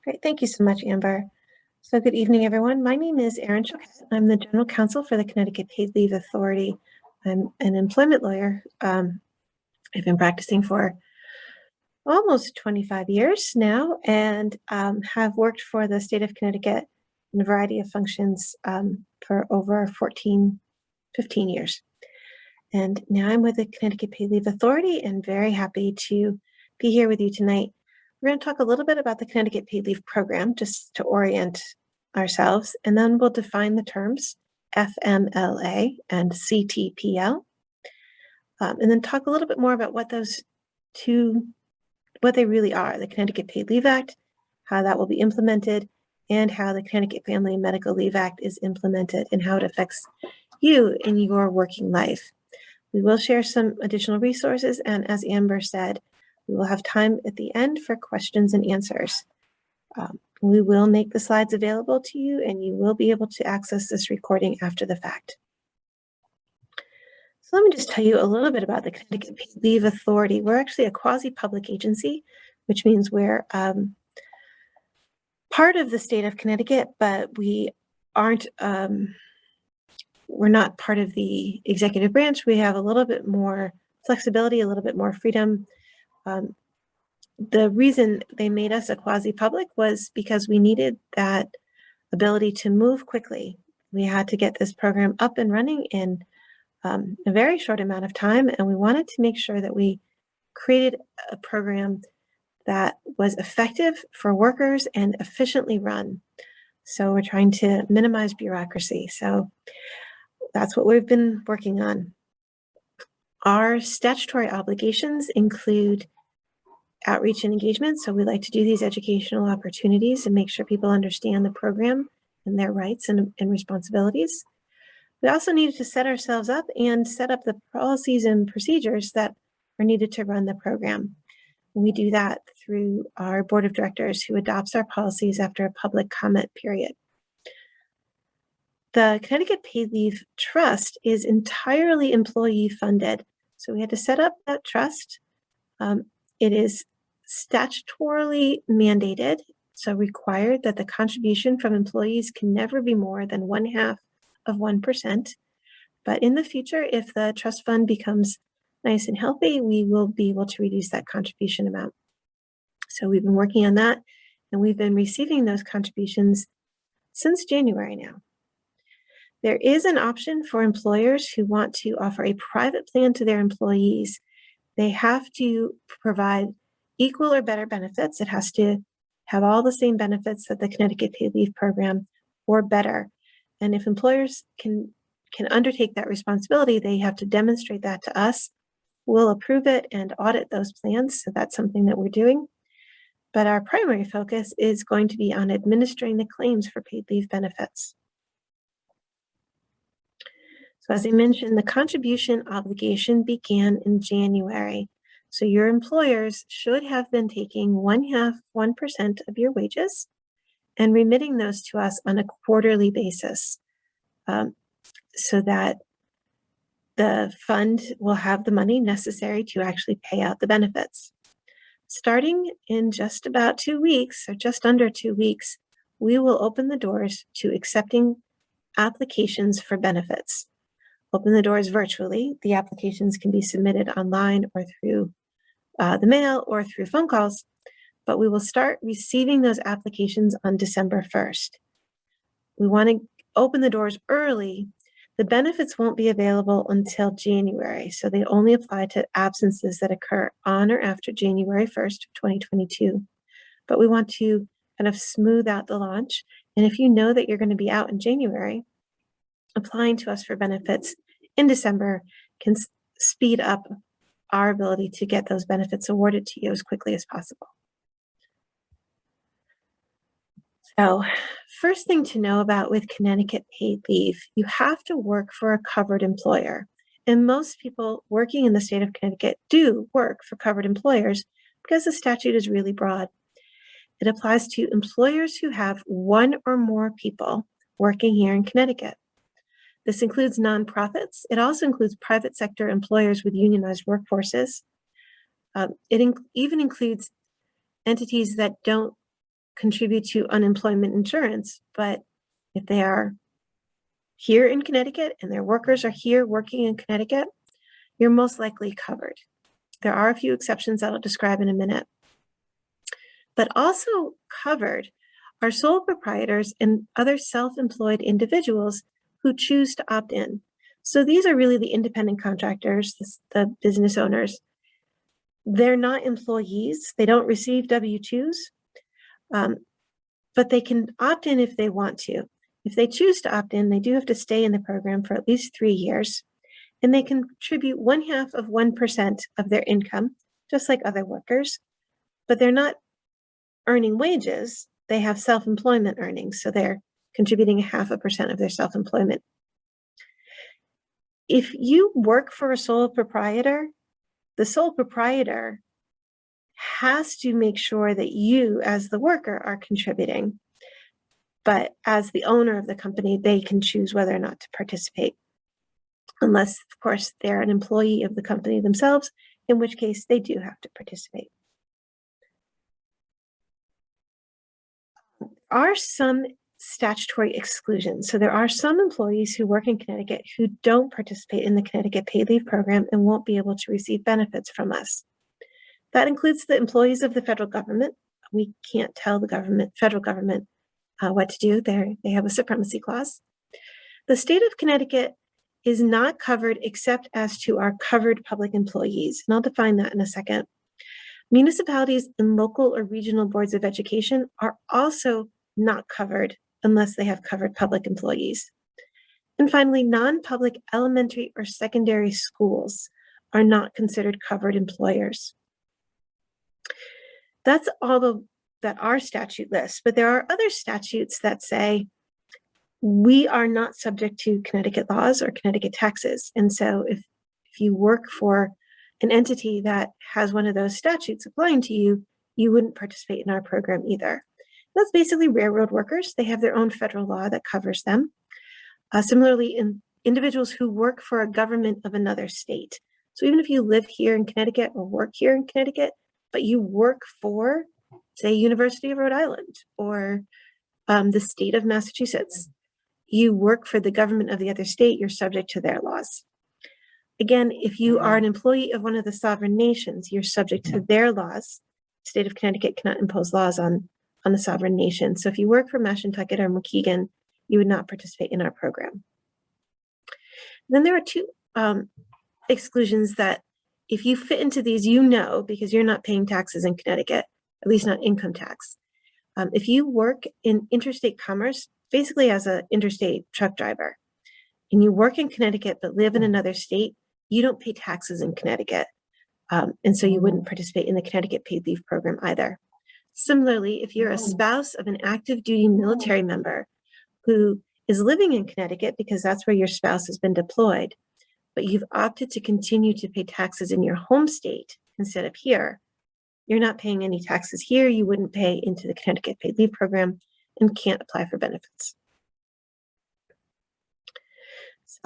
Great, thank you so much, Amber. So good evening, everyone. My name is Erin Choquette. I'm the General Counsel for the Connecticut Paid Leave Authority. I'm an employment lawyer. I've been practicing for almost 25 years now and have worked for the state of Connecticut in a variety of functions for over 15 years. And now I'm with the Connecticut Paid Leave Authority and very happy to be here with you tonight. We're going to talk a little bit about the Connecticut Paid Leave Program just to orient ourselves, and then we'll define the terms FMLA and CTPL, and then talk a little bit more about what those two, what they really are, the Connecticut Paid Leave Act, how that will be implemented, and how the Connecticut Family and Medical Leave Act is implemented and how it affects you in your working life. We will share some additional resources, and as Amber said, we will have time at the end for questions and answers. We will make the slides available to you, and you will be able to access this recording after the fact. So let me just tell you a little bit about the Connecticut Paid Leave Authority. We're actually a quasi-public agency, which means we're part of the state of Connecticut, but we aren't, we're not part of the executive branch. We have a little bit more flexibility, a little bit more freedom. The reason they made us a quasi-public was because we needed that ability to move quickly. We had to get this program up and running in a very short amount of time, and we wanted to make sure that we created a program that was effective for workers and efficiently run. So we're trying to minimize bureaucracy. So that's what we've been working on. Our statutory obligations include outreach and engagement. So we like to do these educational opportunities and make sure people understand the program and their rights and responsibilities. We also needed to set ourselves up and set up the policies and procedures that are needed to run the program. We do that through our board of directors who adopts our policies after a public comment period. The Connecticut Paid Leave Trust is entirely employee funded. So we had to set up that trust. It is statutorily mandated, so required that the contribution from employees can never be more than 1/2 of 1%. But in the future, if the trust fund becomes nice and healthy, we will be able to reduce that contribution amount. So we've been working on that, and we've been receiving those contributions since January now. There is an option for employers who want to offer a private plan to their employees. They have to provide equal or better benefits. It has to have all the same benefits that the Connecticut Paid Leave Program or better. And if employers can undertake that responsibility, they have to demonstrate that to us. We'll approve it and audit those plans. So that's something that we're doing. But our primary focus is going to be on administering the claims for paid leave benefits. So as I mentioned, the contribution obligation began in January. So your employers should have been taking 1/2 of your wages and remitting those to us on a quarterly basis, so that the fund will have the money necessary to actually pay out the benefits. Starting in just about 2 weeks, or just under 2 weeks, we will open the doors to accepting applications for benefits. Open the doors virtually. The applications can be submitted online or through the mail or through phone calls, but we will start receiving those applications on December 1st. We want to open the doors early. The benefits won't be available until January, so they only apply to absences that occur on or after January 1st, 2022. But we want to kind of smooth out the launch. And if you know that you're going to be out in January, applying to us for benefits in December can speed up our ability to get those benefits awarded to you as quickly as possible. So first thing to know about with Connecticut Paid Leave, you have to work for a covered employer. And most people working in the state of Connecticut do work for covered employers because the statute is really broad. It applies to employers who have one or more people working here in Connecticut. This includes nonprofits. It also includes private sector employers with unionized workforces. It even includes entities that don't contribute to unemployment insurance, but if they are here in Connecticut and their workers are here working in Connecticut, you're most likely covered. There are a few exceptions that I'll describe in a minute. But also covered are sole proprietors and other self-employed individuals who choose to opt in. So these are really the independent contractors, the business owners. They're not employees. They don't receive W-2s, but they can opt in if they want to. If they choose to opt in, they do have to stay in the program for at least 3 years, and they contribute 0.5% of their income, just like other workers, but they're not earning wages. They have self-employment earnings, so they're contributing 0.5% of their self-employment. If you work for a sole proprietor, the sole proprietor has to make sure that you, as the worker, are contributing. But as the owner of the company, they can choose whether or not to participate, unless, of course, they're an employee of the company themselves, in which case they do have to participate. There are some statutory exclusions. So there are some employees who work in Connecticut who don't participate in the Connecticut Paid Leave program and won't be able to receive benefits from us. That includes the employees of the federal government. We can't tell the federal government what to do. They have a supremacy clause. The state of Connecticut is not covered except as to our covered public employees, and I'll define that in a second. Municipalities and local or regional boards of education are also not covered unless they have covered public employees. And finally, non-public elementary or secondary schools are not considered covered employers. That's all that our statute lists, but there are other statutes that say we are not subject to Connecticut laws or Connecticut taxes. And so if you work for an entity that has one of those statutes applying to you, you wouldn't participate in our program either. That's basically railroad workers. They have their own federal law that covers them. Similarly, individuals who work for a government of another state. So even if you live here in Connecticut or work here in Connecticut, but you work for, say, University of Rhode Island or the state of Massachusetts, you work for the government of the other state, you're subject to their laws. Again, if you are an employee of one of the sovereign nations, you're subject to their laws. The state of Connecticut cannot impose laws on the sovereign nation. So if you work for Mashantucket or Muskegon, you would not participate in our program. Then there are two exclusions that if you fit into these, you know, because you're not paying taxes in Connecticut, at least not income tax. If you work in interstate commerce, basically as an interstate truck driver, and you work in Connecticut but live in another state, you don't pay taxes in Connecticut. And so you wouldn't participate in the Connecticut Paid Leave program either. Similarly, if you're a spouse of an active duty military member who is living in Connecticut because that's where your spouse has been deployed, but you've opted to continue to pay taxes in your home state instead of here, you're not paying any taxes here, you wouldn't pay into the Connecticut Paid Leave program and can't apply for benefits.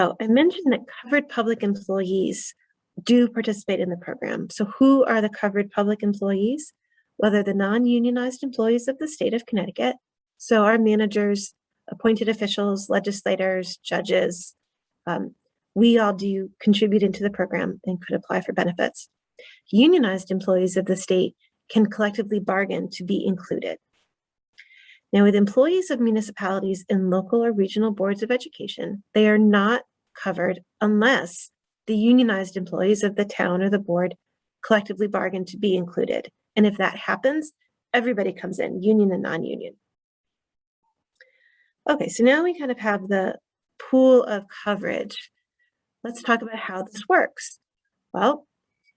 So I mentioned that covered public employees do participate in the program. So who are the covered public employees? Well, they're the non-unionized employees of the state of Connecticut. So our managers, appointed officials, legislators, judges, we all do contribute into the program and could apply for benefits. Unionized employees of the state can collectively bargain to be included. Now, with employees of municipalities and local or regional boards of education, they are not covered unless the unionized employees of the town or the board collectively bargain to be included. And if that happens, everybody comes in, union and non-union. Okay, so now we kind of have the pool of coverage. Let's talk about how this works. Well,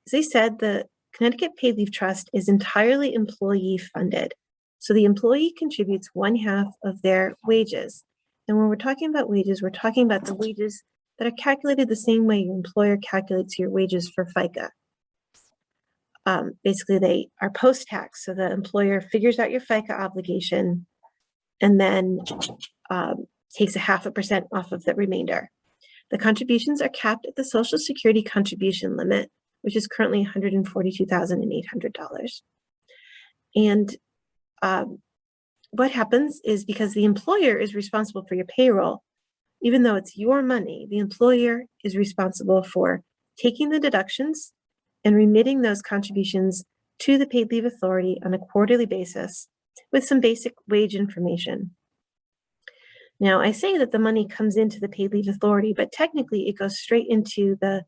as I said, the Connecticut Paid Leave Trust is entirely employee funded. So the employee contributes 1/2 of their wages. And when we're talking about wages, we're talking about the wages that are calculated the same way your employer calculates your wages for FICA. Basically, they are post-tax. So the employer figures out your FICA obligation and then takes 0.5% off of the remainder. The contributions are capped at the Social Security contribution limit, which is currently $142,800. And what happens is because the employer is responsible for your payroll, even though it's your money, the employer is responsible for taking the deductions and remitting those contributions to the Paid Leave Authority on a quarterly basis with some basic wage information. Now, I say that the money comes into the Paid Leave Authority, but technically it goes straight into the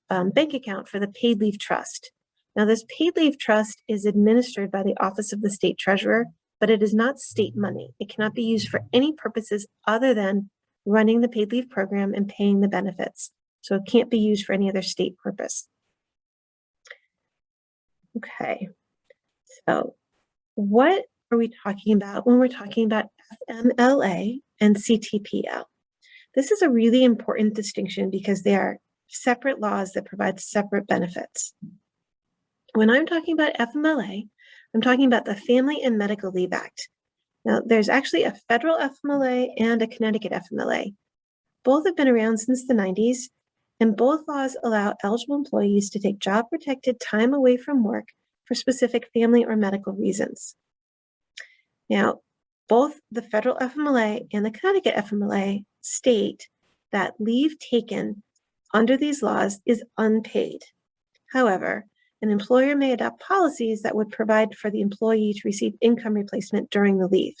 bank account for the Paid Leave Trust. Now, this Paid Leave Trust is administered by the Office of the State Treasurer, but it is not state money. It cannot be used for any purposes other than running the paid leave program and paying the benefits. So it can't be used for any other state purpose. Okay, so what are we talking about when we're talking about FMLA and CTPL? This is a really important distinction because they are separate laws that provide separate benefits. When I'm talking about FMLA, I'm talking about the Family and Medical Leave Act. Now, there's actually a federal FMLA and a Connecticut FMLA. Both have been around since the 90s, and both laws allow eligible employees to take job-protected time away from work for specific family or medical reasons. Now, both the federal FMLA and the Connecticut FMLA state that leave taken under these laws is unpaid. However, an employer may adopt policies that would provide for the employee to receive income replacement during the leave.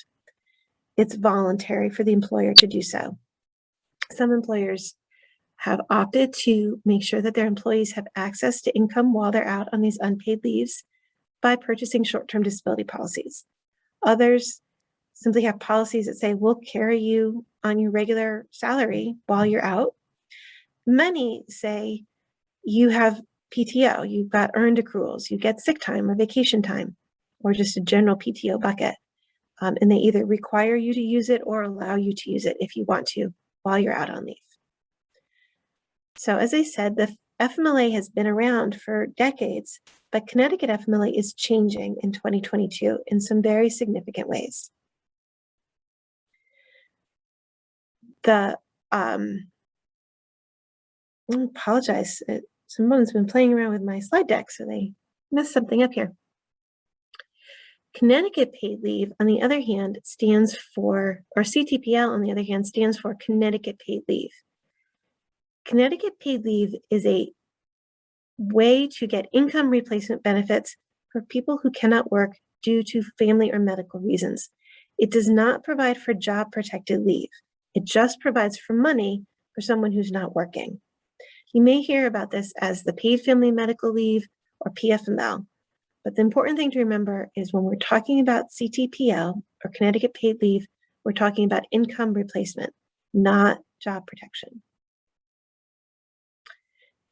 It's voluntary for the employer to do so. Some employers have opted to make sure that their employees have access to income while they're out on these unpaid leaves by purchasing short-term disability policies. Others simply have policies that say, we'll carry you on your regular salary while you're out. Many say you have PTO, you've got earned accruals, you get sick time or vacation time, or just a general PTO bucket. And they either require you to use it or allow you to use it if you want to while you're out on leave. So as I said, the FMLA has been around for decades, but Connecticut FMLA is changing in 2022 in some very significant ways. I apologize. Someone's been playing around with my slide deck, so they messed something up here. Connecticut Paid Leave, on the other hand, stands for, or CTPL, on the other hand, stands for Connecticut Paid Leave. Connecticut Paid Leave is a way to get income replacement benefits for people who cannot work due to family or medical reasons. It does not provide for job-protected leave. It just provides for money for someone who's not working. You may hear about this as the Paid Family Medical Leave or PFML, but the important thing to remember is when we're talking about CTPL or Connecticut Paid Leave, we're talking about income replacement, not job protection.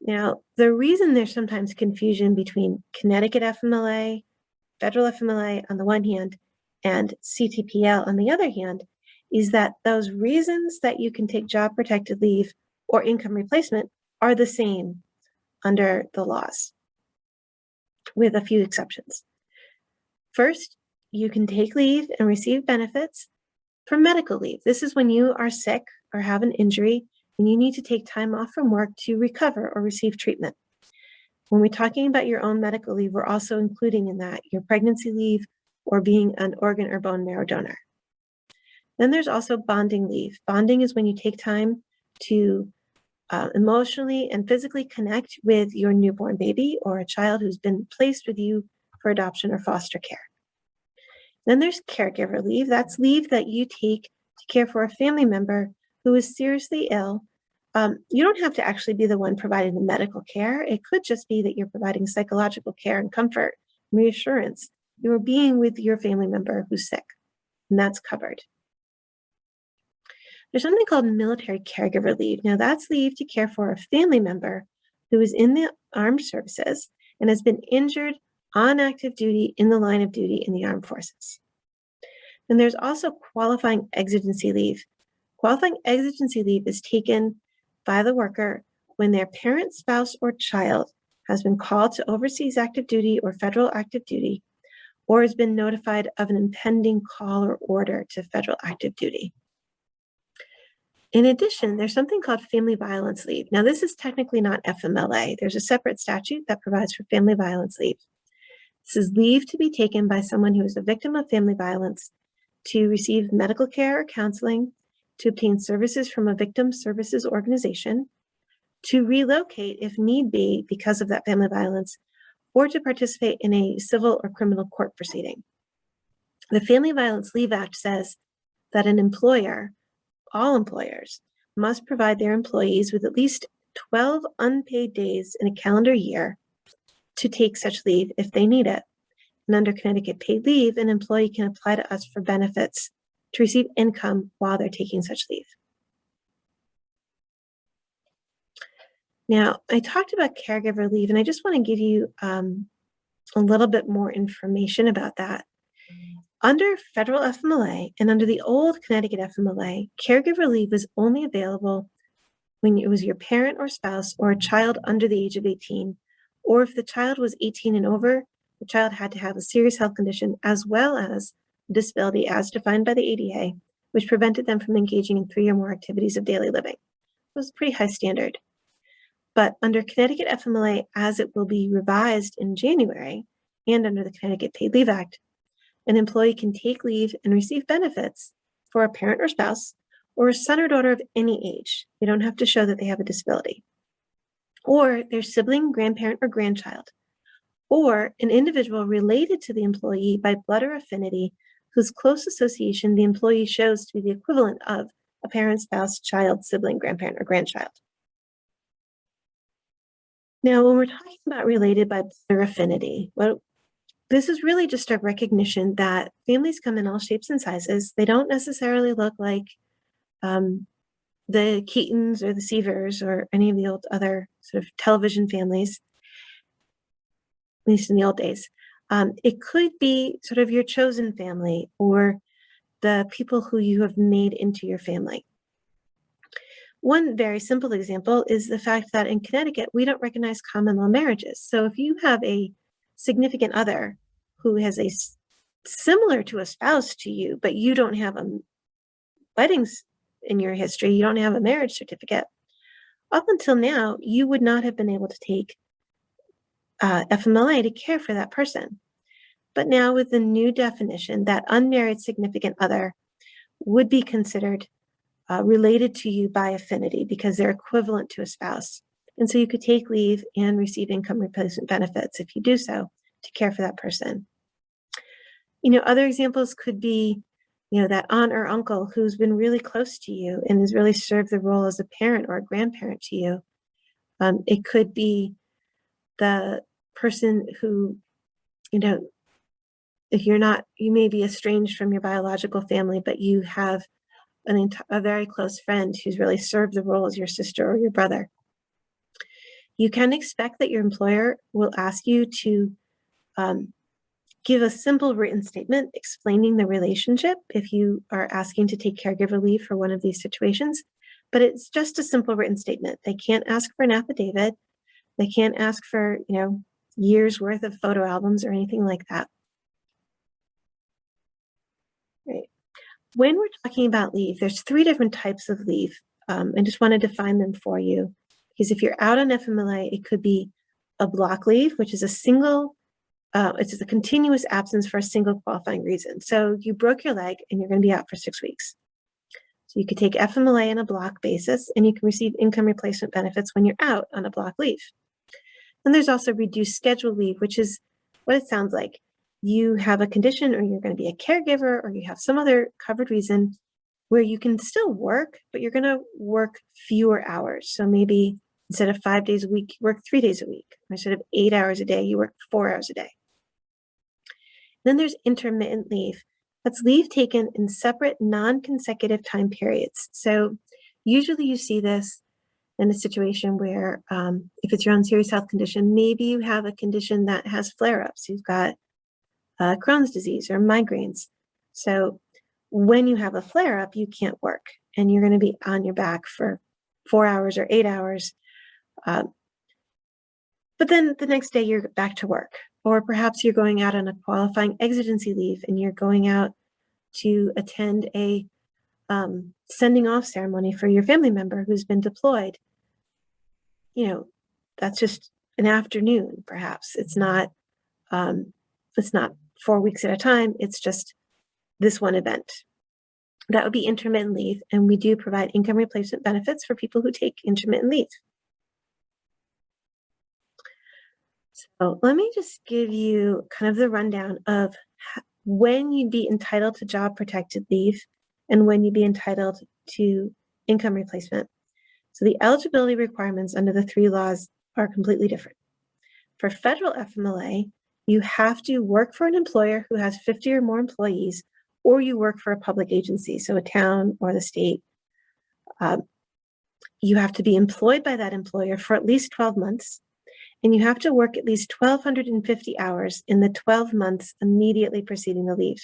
Now, the reason there's sometimes confusion between Connecticut FMLA, federal FMLA on the one hand, and CTPL on the other hand, is that those reasons that you can take job protected leave or income replacement are the same under the laws, with a few exceptions. First, you can take leave and receive benefits for medical leave. This is when you are sick or have an injury and you need to take time off from work to recover or receive treatment. When we're talking about your own medical leave, we're also including in that your pregnancy leave or being an organ or bone marrow donor. Then there's also bonding leave. Bonding is when you take time to emotionally and physically connect with your newborn baby or a child who's been placed with you for adoption or foster care. Then there's caregiver leave. That's leave that you take to care for a family member who is seriously ill. You don't have to actually be the one providing the medical care. It could just be that you're providing psychological care and comfort, reassurance. You're being with your family member who's sick, and that's covered. There's something called military caregiver leave. Now, that's leave to care for a family member who is in the armed services and has been injured on active duty in the line of duty in the armed forces. And there's also qualifying exigency leave. Qualifying exigency leave is taken by the worker when their parent, spouse, or child has been called to overseas active duty or federal active duty, or has been notified of an impending call or order to federal active duty. In addition, there's something called family violence leave. Now, this is technically not FMLA. There's a separate statute that provides for family violence leave. This is leave to be taken by someone who is a victim of family violence to receive medical care or counseling, to obtain services from a victim services organization, to relocate if need be because of that family violence, or to participate in a civil or criminal court proceeding. The Family Violence Leave Act says that an employer, all employers, must provide their employees with at least 12 unpaid days in a calendar year to take such leave if they need it. And under Connecticut Paid Leave, an employee can apply to us for benefits to receive income while they're taking such leave. Now, I talked about caregiver leave, and I just want to give you a little bit more information about that. Under federal FMLA and under the old Connecticut FMLA, caregiver leave was only available when it was your parent or spouse or a child under the age of 18, or if the child was 18 and over, the child had to have a serious health condition as well as a disability as defined by the ADA, which prevented them from engaging in 3 or more activities of daily living. It was a pretty high standard. But under Connecticut FMLA, as it will be revised in January, and under the Connecticut Paid Leave Act, an employee can take leave and receive benefits for a parent or spouse or a son or daughter of any age. You don't have to show that they have a disability, or their sibling, grandparent, or grandchild, or an individual related to the employee by blood or affinity whose close association the employee shows to be the equivalent of a parent, spouse, child, sibling, grandparent, or grandchild. Now, when we're talking about related by blood or affinity, well, this is really just a recognition that families come in all shapes and sizes. They don't necessarily look like the Keatons or the Seavers or any of the old other sort of television families, at least in the old days. It could be sort of your chosen family or the people who you have made into your family. One very simple example is the fact that in Connecticut, we don't recognize common law marriages. So if you have a significant other who has a similar to a spouse to you, but you don't have a weddings in your history, you don't have a marriage certificate, up until now, you would not have been able to take FMLA to care for that person. But now with the new definition, that unmarried significant other would be considered related to you by affinity because they're equivalent to a spouse. And so you could take leave and receive income replacement benefits if you do so to care for that person. Other examples could be, that aunt or uncle who's been really close to you and has really served the role as a parent or a grandparent to you. It could be the person who, if you may be estranged from your biological family, but you have a very close friend who's really served the role as your sister or your brother. You can expect that your employer will ask you to give a simple written statement explaining the relationship if you are asking to take caregiver leave for one of these situations, but it's just a simple written statement. They can't ask for an affidavit. They can't ask for, years worth of photo albums or anything like that. Right. When we're talking about leave, there's 3 different types of leave. I just want to define them for you, because if you're out on FMLA, it could be a block leave, which is it's just a continuous absence for a single qualifying reason. So you broke your leg and you're going to be out for 6 weeks. So you could take FMLA on a block basis and you can receive income replacement benefits when you're out on a block leave. And there's also reduced schedule leave, which is what it sounds like. You have a condition or you're going to be a caregiver or you have some other covered reason where you can still work, but you're going to work fewer hours. So maybe instead of 5 days a week, you work 3 days a week. Or instead of 8 hours a day, you work 4 hours a day. Then there's intermittent leave. That's leave taken in separate non-consecutive time periods. So usually you see this in a situation where if it's your own serious health condition, maybe you have a condition that has flare-ups. You've got Crohn's disease or migraines. So when you have a flare-up, you can't work and you're going to be on your back for 4 hours or 8 hours. But then the next day you're back to work. Or perhaps you're going out on a qualifying exigency leave and you're going out to attend a sending off ceremony for your family member who's been deployed. That's just an afternoon, perhaps. It's not 4 weeks at a time. It's just this one event. That would be intermittent leave, and we do provide income replacement benefits for people who take intermittent leave. So let me just give you kind of the rundown of when you'd be entitled to job protected leave and when you'd be entitled to income replacement. So the eligibility requirements under the 3 laws are completely different. For federal FMLA, you have to work for an employer who has 50 or more employees, or you work for a public agency, so a town or the state. You have to be employed by that employer for at least 12 months, and you have to work at least 1,250 hours in the 12 months immediately preceding the leave.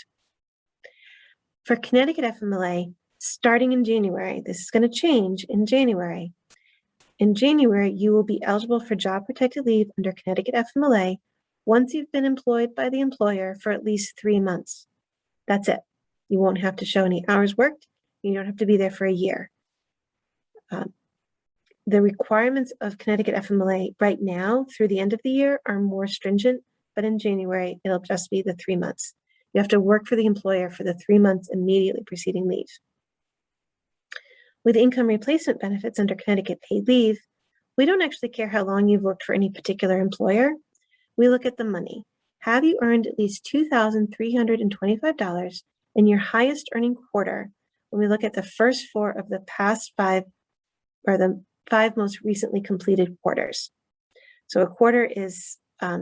For Connecticut FMLA, starting in January, this is going to change in January. In January, you will be eligible for job protected leave under Connecticut FMLA once you've been employed by the employer for at least 3 months. That's it. You won't have to show any hours worked. You don't have to be there for a year. The requirements of Connecticut FMLA right now through the end of the year are more stringent, but in January, it'll just be the 3 months. You have to work for the employer for the 3 months immediately preceding leave. With income replacement benefits under Connecticut Paid Leave, we don't actually care how long you've worked for any particular employer. We look at the money. Have you earned at least $2,325 in your highest earning quarter when we look at the first 4 of the past 5, or the 5 most recently completed quarters? So a quarter is, a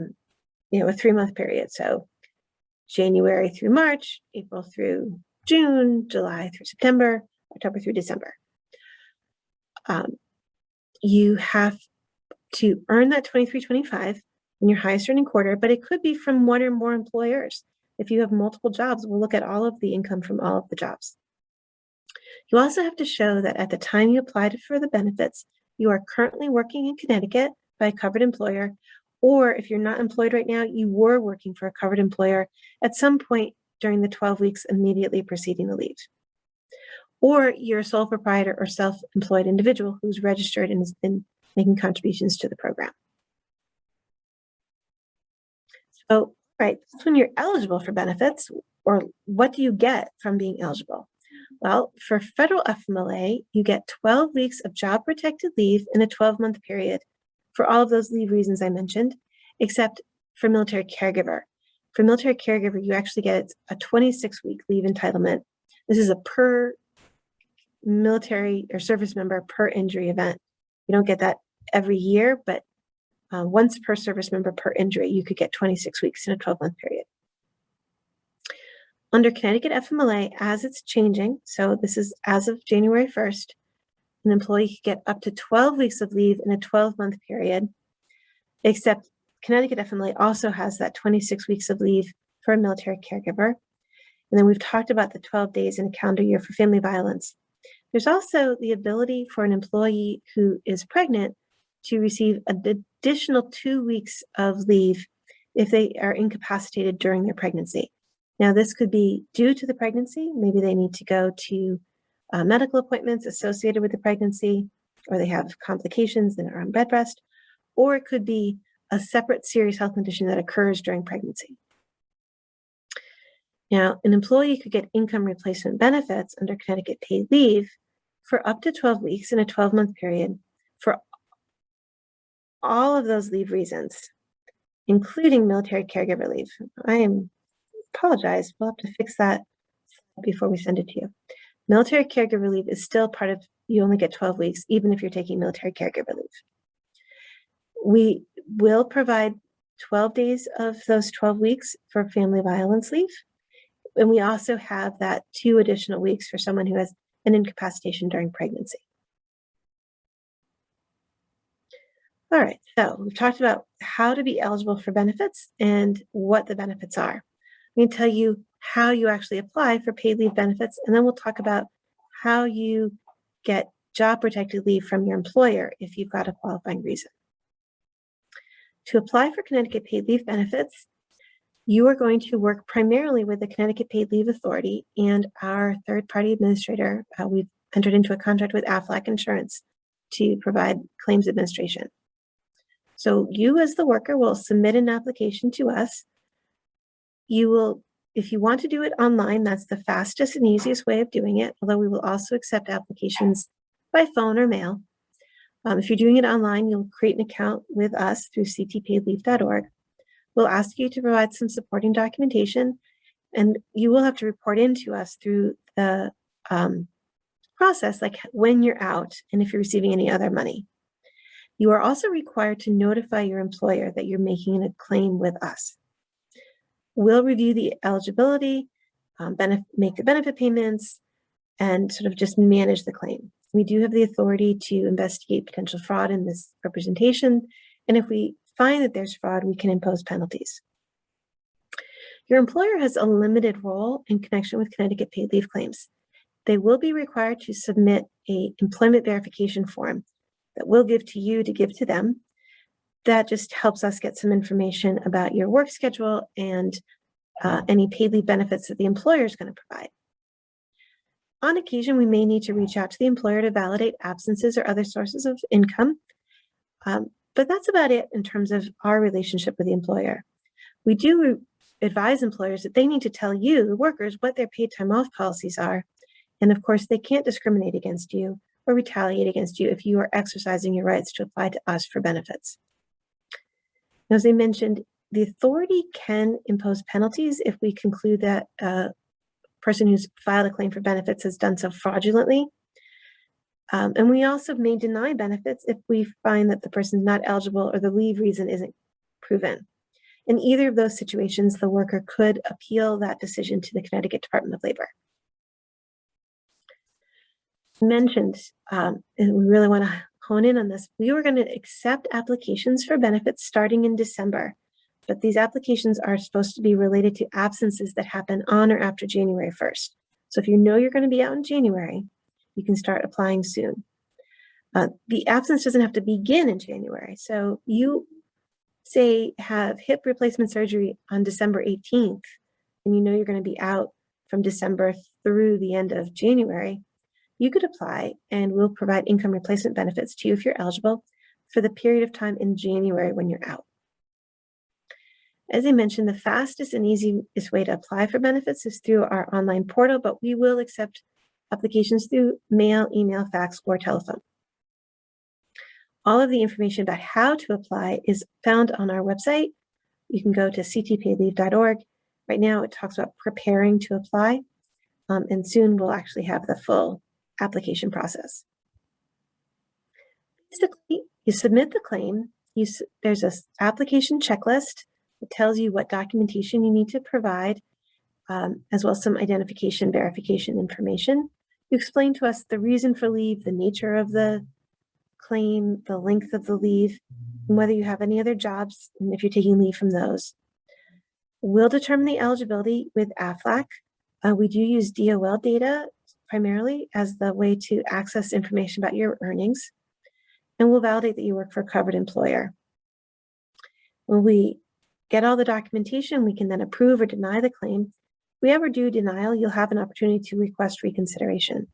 3-month period. So January through March, April through June, July through September, October through December. You have to earn that $2,325 in your highest earning quarter, but it could be from 1 or more employers. If you have multiple jobs, we'll look at all of the income from all of the jobs. You also have to show that at the time you applied for the benefits, you are currently working in Connecticut by a covered employer, or if you're not employed right now, you were working for a covered employer at some point during the 12 weeks immediately preceding the leave. Or you're a sole proprietor or self-employed individual who's registered and has been making contributions to the program. So, right, that's when you're eligible for benefits, or what do you get from being eligible? Well, for federal FMLA, you get 12 weeks of job protected leave in a 12-month period for all of those leave reasons I mentioned, except for military caregiver. For military caregiver, you actually get a 26-week leave entitlement. This is a per military or service member per injury event. You don't get that every year, but once per service member per injury, you could get 26 weeks in a 12-month period. Under Connecticut FMLA, as it's changing, so this is as of January 1st, an employee could get up to 12 weeks of leave in a 12-month period, except Connecticut FMLA also has that 26 weeks of leave for a military caregiver. And then we've talked about the 12 days in a calendar year for family violence. There's also the ability for an employee who is pregnant to receive an additional 2 weeks of leave if they are incapacitated during their pregnancy. Now, this could be due to the pregnancy. Maybe they need to go to medical appointments associated with the pregnancy, or they have complications and are on bed rest, or it could be a separate serious health condition that occurs during pregnancy. Now, an employee could get income replacement benefits under Connecticut Paid Leave for up to 12 weeks in a 12-month period for all of those leave reasons, including military caregiver leave. Apologize, we'll have to fix that before we send it to you. Military caregiver leave is still part of, you only get 12 weeks, even if you're taking military caregiver leave. We will provide 12 days of those 12 weeks for family violence leave. And we also have that 2 additional weeks for someone who has an incapacitation during pregnancy. All right, so we've talked about how to be eligible for benefits and what the benefits are. I'm going to tell you how you actually apply for paid leave benefits, and then we'll talk about how you get job protected leave from your employer if you've got a qualifying reason. To apply for Connecticut Paid Leave benefits, you are going to work primarily with the Connecticut Paid Leave Authority and our third-party administrator. We've entered into a contract with Aflac Insurance to provide claims administration. So you as the worker will submit an application to us. You will if you want to do it online, that's the fastest and easiest way of doing it, although we will also accept applications by phone or mail. If you're doing it online, you'll create an account with us through ctpleave.org. We'll ask you to provide some supporting documentation, and you will have to report in to us through the process, like when you're out and if you're receiving any other money. You are also required to notify your employer that you're making a claim with us. We'll review the eligibility, make the benefit payments, and sort of just manage the claim. We do have the authority to investigate potential fraud in this representation, and if we find that there's fraud, we can impose penalties. Your employer has a limited role in connection with Connecticut paid leave claims. They will be required to submit an employment verification form that we'll give to you to give to them. That just helps us get some information about your work schedule and any paid leave benefits that the employer is going to provide. On occasion, we may need to reach out to the employer to validate absences or other sources of income, but that's about it in terms of our relationship with the employer. We do advise employers that they need to tell you, the workers, what their paid time off policies are, and of course, they can't discriminate against you or retaliate against you if you are exercising your rights to apply to us for benefits. As I mentioned, the authority can impose penalties if we conclude that a person who's filed a claim for benefits has done so fraudulently. And we also may deny benefits if we find that the person is not eligible or the leave reason isn't proven. In either of those situations, the worker could appeal that decision to the Connecticut Department of Labor. Mentioned, and we really want to hone in on this, we were going to accept applications for benefits starting in December, but these applications are supposed to be related to absences that happen on or after January 1st. So if you know you're going to be out in January, you can start applying soon. The absence doesn't have to begin in January. So you say have hip replacement surgery on December 18th, and you know you're going to be out from December through the end of January, you could apply and we'll provide income replacement benefits to you if you're eligible for the period of time in January when you're out. As I mentioned, the fastest and easiest way to apply for benefits is through our online portal, but we will accept applications through mail, email, fax, or telephone. All of the information about how to apply is found on our website. You can go to ctpleave.org. Right now it talks about preparing to apply, and soon we'll actually have the full application process. Basically, you submit the claim. There's an application checklist that tells you what documentation you need to provide, as well as some identification verification information. You explain to us the reason for leave, the nature of the claim, the length of the leave, and whether you have any other jobs, and if you're taking leave from those. We'll determine the eligibility with AFLAC. We do use DOL data primarily as the way to access information about your earnings, and we'll validate that you work for a covered employer. When we get all the documentation, we can then approve or deny the claim. If we ever do denial, you'll have an opportunity to request reconsideration.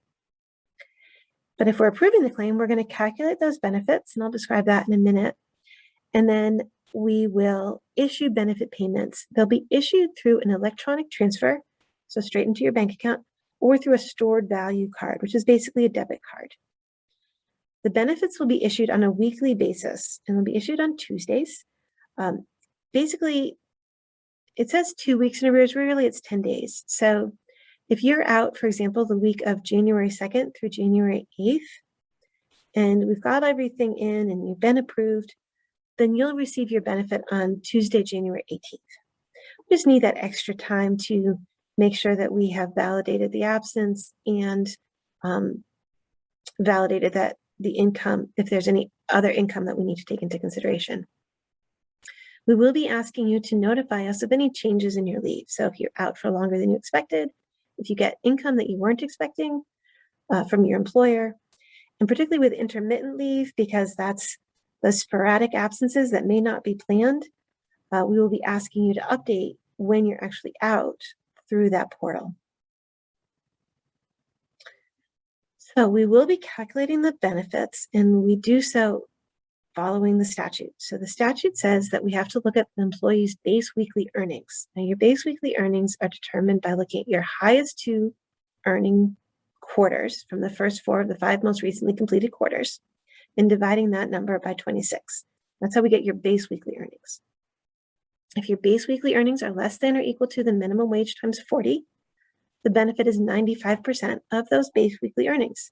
But if we're approving the claim, we're going to calculate those benefits, and I'll describe that in a minute. And then we will issue benefit payments. They'll be issued through an electronic transfer, so straight into your bank account, or through a stored value card, which is basically a debit card. The benefits will be issued on a weekly basis, and will be issued on Tuesdays. Basically, it says 2 weeks in arrears, really it's 10 days. So if you're out, for example, the week of January 2nd through January 8th, and we've got everything in and you've been approved, then you'll receive your benefit on Tuesday, January 18th. We just need that extra time to make sure that we have validated the absence and validated that the income, if there's any other income that we need to take into consideration. We will be asking you to notify us of any changes in your leave. So if you're out for longer than you expected, if you get income that you weren't expecting from your employer, and particularly with intermittent leave, because that's the sporadic absences that may not be planned, we will be asking you to update when you're actually out through that portal. So we will be calculating the benefits, and we do so following the statute. So the statute says that we have to look at the employee's base weekly earnings. Now, your base weekly earnings are determined by looking at your highest two earning quarters from the first 4 of the 5 most recently completed quarters and dividing that number by 26. That's how we get your base weekly earnings. If your base weekly earnings are less than or equal to the minimum wage times 40, the benefit is 95% of those base weekly earnings.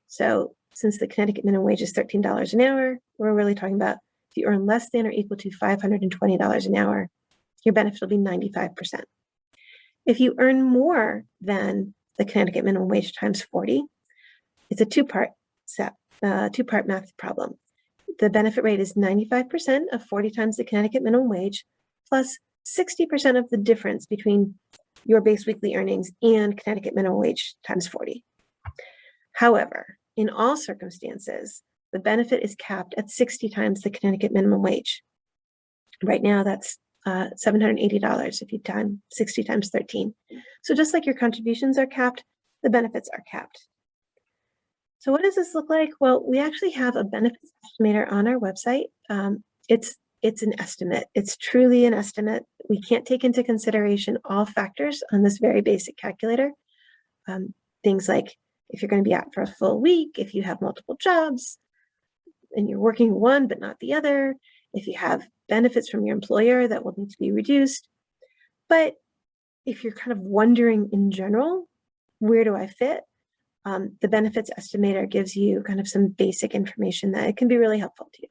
So since the Connecticut minimum wage is $13 an hour, we're really talking about if you earn less than or equal to $520 an hour, your benefit will be 95%. If you earn more than the Connecticut minimum wage times 40, it's a two-part math problem. The benefit rate is 95% of 40 times the Connecticut minimum wage plus 60% of the difference between your base weekly earnings and Connecticut minimum wage times 40. However, in all circumstances, the benefit is capped at 60 times the Connecticut minimum wage. Right now, that's $780 if you time 60 times 13. So just like your contributions are capped, the benefits are capped. So what does this look like? Well, we actually have a benefits estimator on our website. It's an estimate. It's truly an estimate. We can't take into consideration all factors on this very basic calculator. Things like if you're going to be out for a full week, if you have multiple jobs and you're working one but not the other, if you have benefits from your employer that will need to be reduced. But if you're kind of wondering in general, where do I fit? The benefits estimator gives you kind of some basic information that it can be really helpful to you.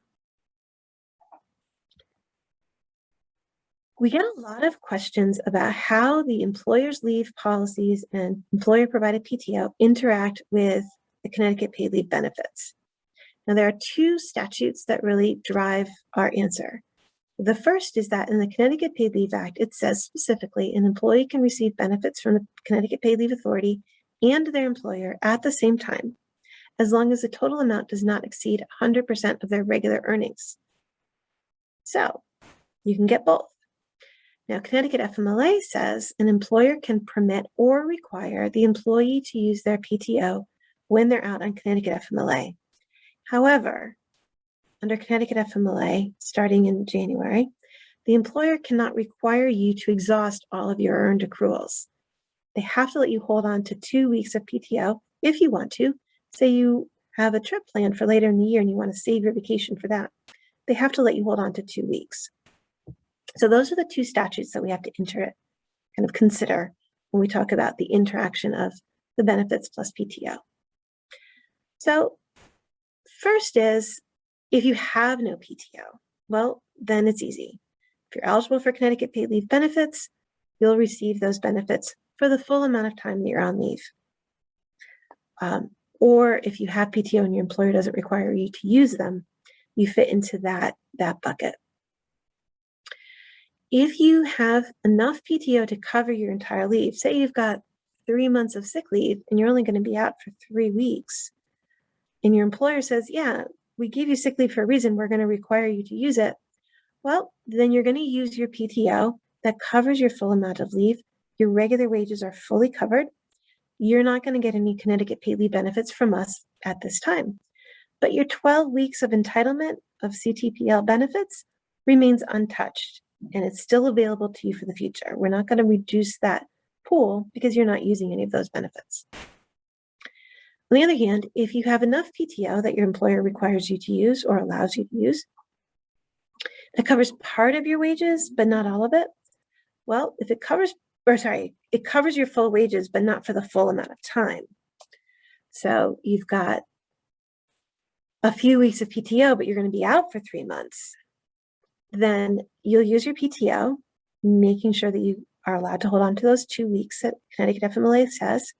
We get a lot of questions about how the employer's leave policies and employer-provided PTO interact with the Connecticut Paid Leave benefits. Now, there are 2 statutes that really drive our answer. The first is that in the Connecticut Paid Leave Act, it says specifically an employee can receive benefits from the Connecticut Paid Leave Authority and their employer at the same time, as long as the total amount does not exceed 100% of their regular earnings. So you can get both. Now, Connecticut FMLA says an employer can permit or require the employee to use their PTO when they're out on Connecticut FMLA. However, under Connecticut FMLA, starting in January, the employer cannot require you to exhaust all of your earned accruals. They have to let you hold on to 2 weeks of PTO if you want to. Say you have a trip planned for later in the year and you want to save your vacation for that. They have to let you hold on to 2 weeks. So those are the 2 statutes that we have to kind of consider when we talk about the interaction of the benefits plus PTO. So first is, if you have no PTO, well, then it's easy. If you're eligible for Connecticut Paid Leave benefits, you'll receive those benefits for the full amount of time that you're on leave. Or if you have PTO and your employer doesn't require you to use them, you fit into that bucket. If you have enough PTO to cover your entire leave, say you've got 3 months of sick leave and you're only going to be out for 3 weeks, and your employer says, yeah, we gave you sick leave for a reason, we're going to require you to use it, well, then you're going to use your PTO that covers your full amount of leave. Your regular wages are fully covered. You're not going to get any Connecticut Paid Leave benefits from us at this time. But your 12 weeks of entitlement of CTPL benefits remains untouched, and it's still available to you for the future. We're not going to reduce that pool because you're not using any of those benefits. On the other hand, if you have enough PTO that your employer requires you to use or allows you to use, that covers part of your wages, but not all of it. Well, if it covers your full wages, but not for the full amount of time. So you've got a few weeks of PTO, but you're going to be out for 3 months. Then you'll use your PTO, making sure that you are allowed to hold on to those 2 weeks that Connecticut FMLA says.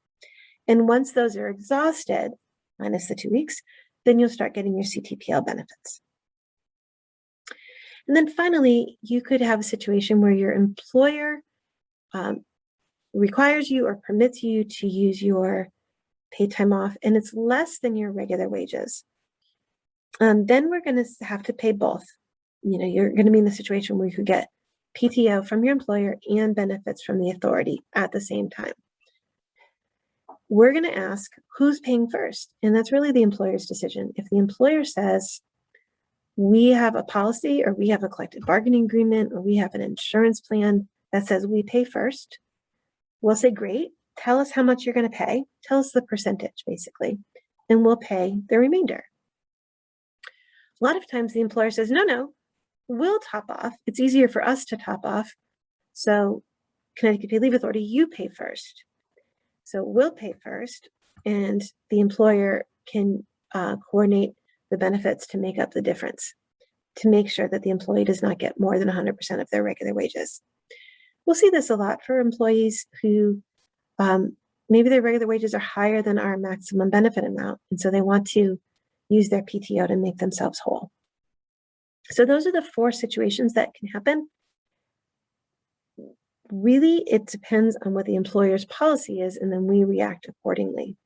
And once those are exhausted, minus the 2 weeks, then you'll start getting your CTPL benefits. And then finally, you could have a situation where your employer requires you or permits you to use your paid time off, and it's less than your regular wages. Then we're going to have to pay both. You're going to be in the situation where you could get PTO from your employer and benefits from the authority at the same time. We're going to ask who's paying first, and that's really the employer's decision. If the employer says, we have a policy, or we have a collective bargaining agreement, or we have an insurance plan that says we pay first, we'll say, great, tell us how much you're going to pay. Tell us the percentage, basically, and we'll pay the remainder. A lot of times the employer says, no, we'll top off. It's easier for us to top off. So Connecticut Paid Leave Authority, you pay first. So we'll pay first, and the employer can coordinate the benefits to make up the difference, to make sure that the employee does not get more than 100% of their regular wages. We'll see this a lot for employees who maybe their regular wages are higher than our maximum benefit amount, and so they want to use their PTO to make themselves whole. So those are the 4 situations that can happen. Really, it depends on what the employer's policy is, and then we react accordingly.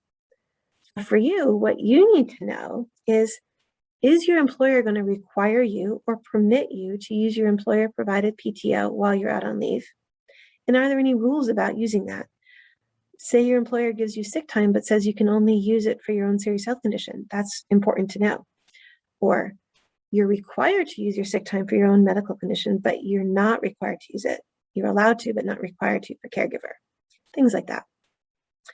For you, what you need to know is your employer going to require you or permit you to use your employer-provided PTO while you're out on leave? And are there any rules about using that? Say your employer gives you sick time, but says you can only use it for your own serious health condition. That's important to know. Or you're required to use your sick time for your own medical condition, but you're not required to use it. You're allowed to, but not required to for caregiver. Things like that.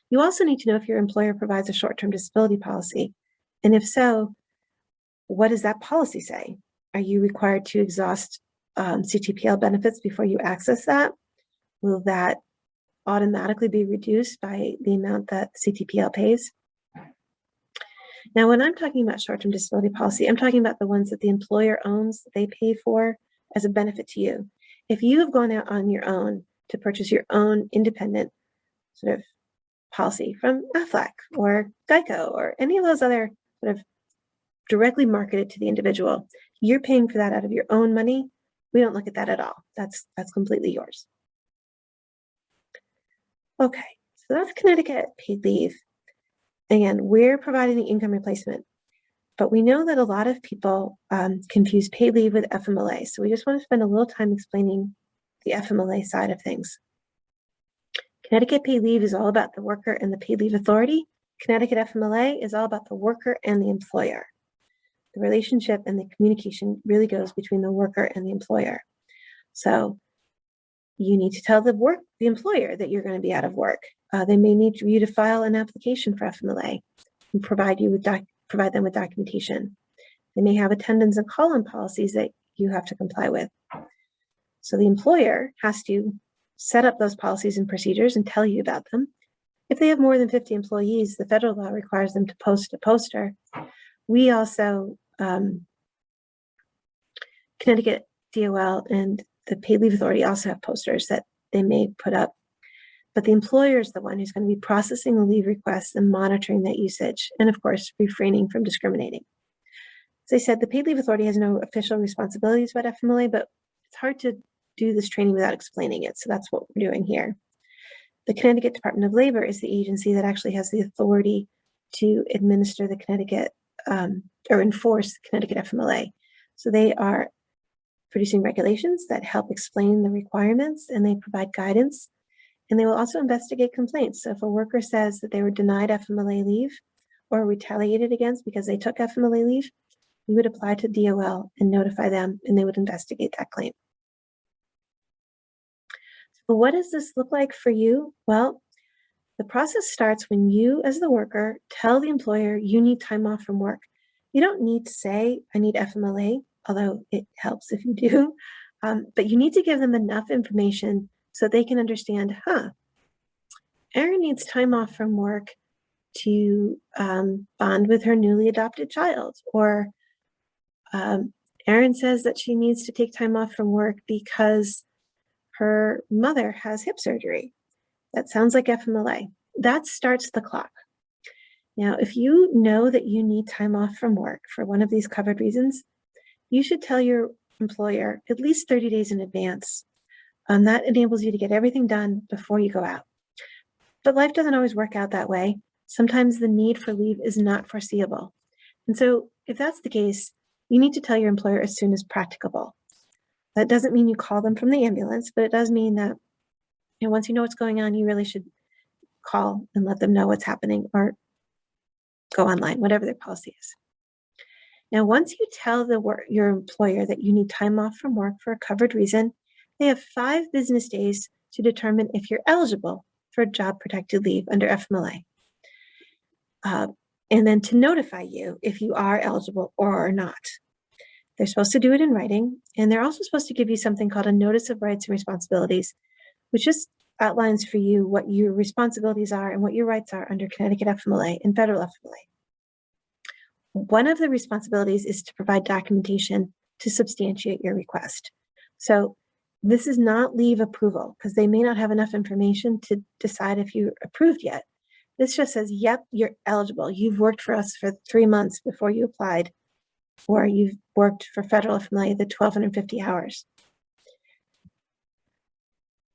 You also need to know if your employer provides a short-term disability policy. And if so, what does that policy say? Are you required to exhaust CTPL benefits before you access that? Will that automatically be reduced by the amount that CTPL pays? Now, when I'm talking about short-term disability policy, I'm talking about the ones that the employer owns, that they pay for as a benefit to you. If you have gone out on your own to purchase your own independent sort of policy from Aflac or Geico or any of those other sort of directly marketed to the individual, you're paying for that out of your own money. We don't look at that at all. That's completely yours. Okay, so that's Connecticut Paid Leave. Again, we're providing the income replacement, but we know that a lot of people confuse paid leave with FMLA. So we just want to spend a little time explaining the FMLA side of things. Connecticut Paid Leave is all about the worker and the paid leave authority. Connecticut FMLA is all about the worker and the employer. The relationship and the communication really goes between the worker and the employer. So you need to tell the employer that you're going to be out of work. They may need you to file an application for FMLA and provide them with documentation. They may have attendance and call-in policies that you have to comply with. So the employer has to set up those policies and procedures and tell you about them. If they have more than 50 employees, the federal law requires them to post a poster. We also, Connecticut DOL and the Paid Leave Authority also have posters that they may put up. But the employer is the one who's going to be processing the leave requests and monitoring that usage, and of course, refraining from discriminating. As I said, the Paid Leave Authority has no official responsibilities about FMLA, but it's hard to do this training without explaining it, so that's what we're doing here. The Connecticut Department of Labor is the agency that actually has the authority to administer the Connecticut or enforce Connecticut FMLA. So they are producing regulations that help explain the requirements, and they provide guidance. And they will also investigate complaints. So if a worker says that they were denied FMLA leave or retaliated against because they took FMLA leave, you would apply to DOL and notify them, and they would investigate that claim. So what does this look like for you? Well, the process starts when you, as the worker, tell the employer you need time off from work. You don't need to say, I need FMLA, although it helps if you do, but you need to give them enough information so they can understand, Erin needs time off from work to bond with her newly adopted child. Or Erin says that she needs to take time off from work because her mother has hip surgery. That sounds like FMLA. That starts the clock. Now, if you know that you need time off from work for one of these covered reasons, you should tell your employer at least 30 days in advance. That enables you to get everything done before you go out. But life doesn't always work out that way. Sometimes the need for leave is not foreseeable. And so if that's the case, you need to tell your employer as soon as practicable. That doesn't mean you call them from the ambulance, but it does mean that once you know what's going on, you really should call and let them know what's happening, or go online, whatever their policy is. Now, once you tell your employer that you need time off from work for a covered reason, they have 5 business days to determine if you're eligible for job protected leave under FMLA. And then to notify you if you are eligible or are not. They're supposed to do it in writing, and they're also supposed to give you something called a Notice of Rights and Responsibilities, which just outlines for you what your responsibilities are and what your rights are under Connecticut FMLA and federal FMLA. One of the responsibilities is to provide documentation to substantiate your request. So this is not leave approval because they may not have enough information to decide if you're approved yet. This just says, yep, you're eligible. You've worked for us for 3 months before you applied, or you've worked for federal FMLA the 1,250 hours.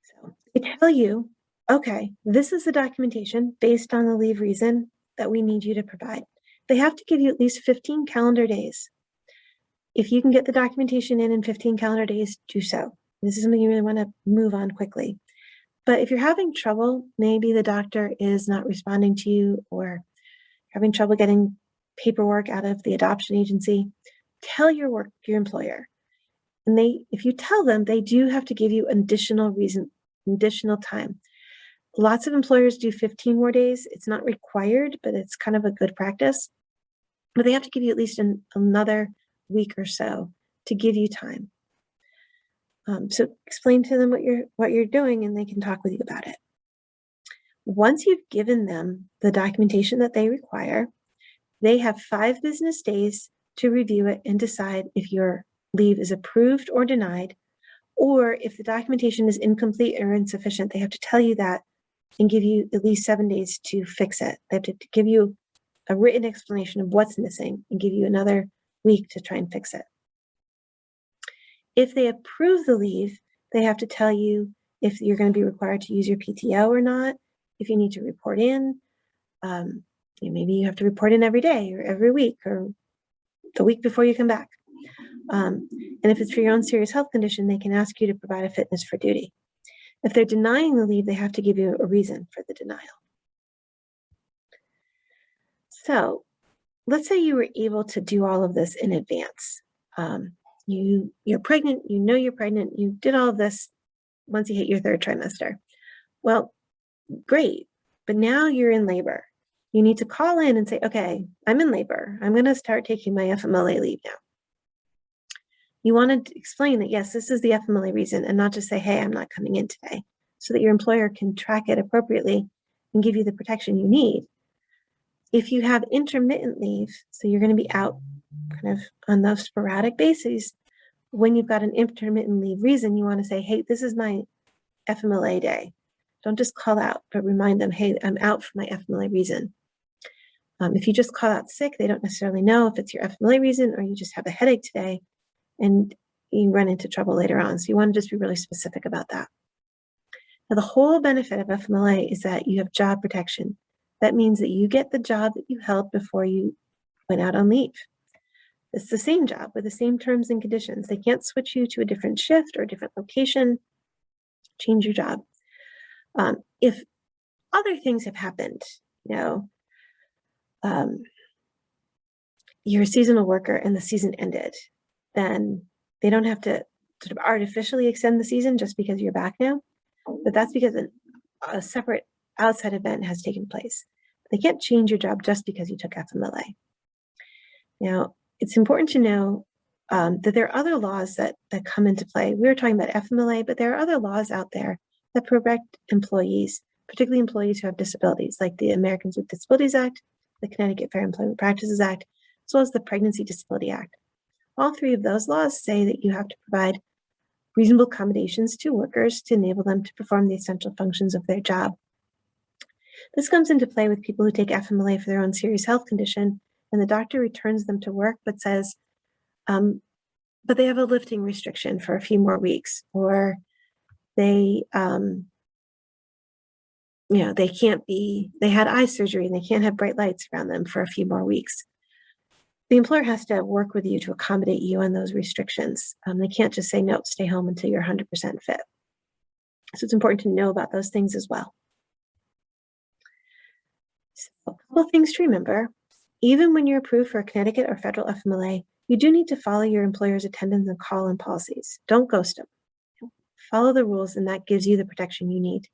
So they tell you, okay, this is the documentation based on the leave reason that we need you to provide. They have to give you at least 15 calendar days. If you can get the documentation in 15 calendar days, do so. This is something you really want to move on quickly. But if you're having trouble, maybe the doctor is not responding to you or having trouble getting paperwork out of the adoption agency, tell your employer. And if you tell them, they do have to give you additional time. Lots of employers do 15 more days. It's not required, but it's kind of a good practice. But they have to give you at least another week or so to give you time. So explain to them what you're doing, and they can talk with you about it. Once you've given them the documentation that they require, they have 5 business days to review it and decide if your leave is approved or denied, or if the documentation is incomplete or insufficient. They have to tell you that and give you at least 7 days to fix it. They have to give you a written explanation of what's missing and give you another week to try and fix it. If they approve the leave, they have to tell you if you're going to be required to use your PTO or not, if you need to report in. Maybe you have to report in every day or every week or the week before you come back. And if it's for your own serious health condition, they can ask you to provide a fitness for duty. If they're denying the leave, they have to give you a reason for the denial. So let's say you were able to do all of this in advance. You're pregnant, you're pregnant, you did all of this once you hit your 3rd trimester. Well, great, but now you're in labor. You need to call in and say, okay, I'm in labor. I'm going to start taking my FMLA leave now. You want to explain that, yes, this is the FMLA reason, and not just say, hey, I'm not coming in today, so that your employer can track it appropriately and give you the protection you need. If you have intermittent leave, so you're going to be out kind of on those sporadic bases, when you've got an intermittent leave reason, you want to say, hey, this is my FMLA day. Don't just call out, but remind them, hey, I'm out for my FMLA reason. If you just call out sick, they don't necessarily know if it's your FMLA reason or you just have a headache today, and you run into trouble later on. So you want to just be really specific about that. Now, the whole benefit of FMLA is that you have job protection. That means that you get the job that you held before you went out on leave. It's the same job with the same terms and conditions. They can't switch you to a different shift or a different location, change your job. If other things have happened, you're a seasonal worker and the season ended, then they don't have to sort of artificially extend the season just because you're back now. But that's because a separate outside event has taken place. They can't change your job just because you took FMLA. Now, it's important to know that there are other laws that come into play. We were talking about FMLA, but there are other laws out there that protect employees, particularly employees who have disabilities, like the Americans with Disabilities Act, the Connecticut Fair Employment Practices Act, as well as the Pregnancy Disability Act. All 3 of those laws say that you have to provide reasonable accommodations to workers to enable them to perform the essential functions of their job. This comes into play with people who take FMLA for their own serious health condition, and the doctor returns them to work but says, but they have a lifting restriction for a few more weeks, or they had eye surgery and they can't have bright lights around them for a few more weeks. The employer has to work with you to accommodate you on those restrictions. They can't just say, no, stay home until you're 100% fit. So it's important to know about those things as well. So a couple of things to remember. Even when you're approved for a Connecticut or federal FMLA, you do need to follow your employer's attendance and call-in policies. Don't ghost them. Follow the rules, and that gives you the protection you need.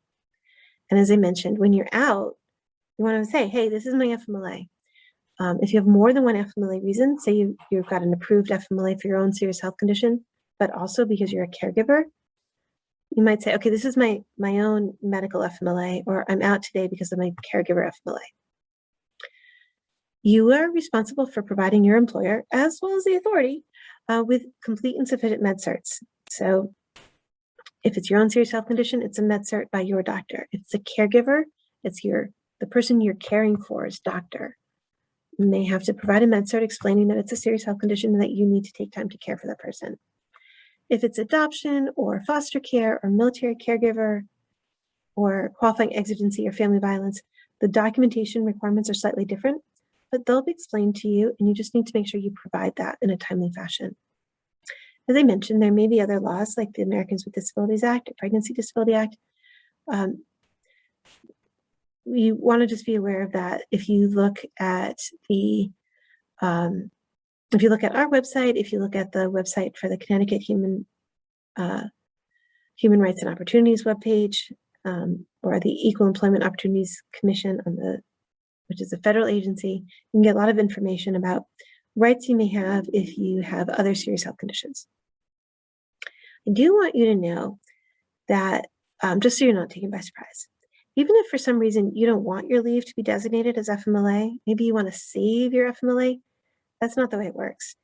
And as I mentioned, when you're out, you want to say, hey, this is my FMLA. If you have more than one FMLA reason, say you've got an approved FMLA for your own serious health condition, but also because you're a caregiver, you might say, okay, this is my own medical FMLA, or I'm out today because of my caregiver FMLA. You are responsible for providing your employer, as well as the authority, with complete and sufficient med certs. So if it's your own serious health condition, it's a med cert by your doctor. If it's a caregiver, it's the person you're caring for's doctor. And they have to provide a med cert explaining that it's a serious health condition and that you need to take time to care for that person. If it's adoption or foster care or military caregiver or qualifying exigency or family violence, the documentation requirements are slightly different, but they'll be explained to you, and you just need to make sure you provide that in a timely fashion. As I mentioned, there may be other laws like the Americans with Disabilities Act, or Pregnancy Disability Act. We want to just be aware of that. If you look at if you look at our website, if you look at the website for the Connecticut Human Rights and Opportunities webpage, or the Equal Employment Opportunities Commission which is a federal agency, you can get a lot of information about rights you may have if you have other serious health conditions. I do want you to know that, just so you're not taken by surprise, even if for some reason you don't want your leave to be designated as FMLA, maybe you want to save your FMLA, that's not the way it works.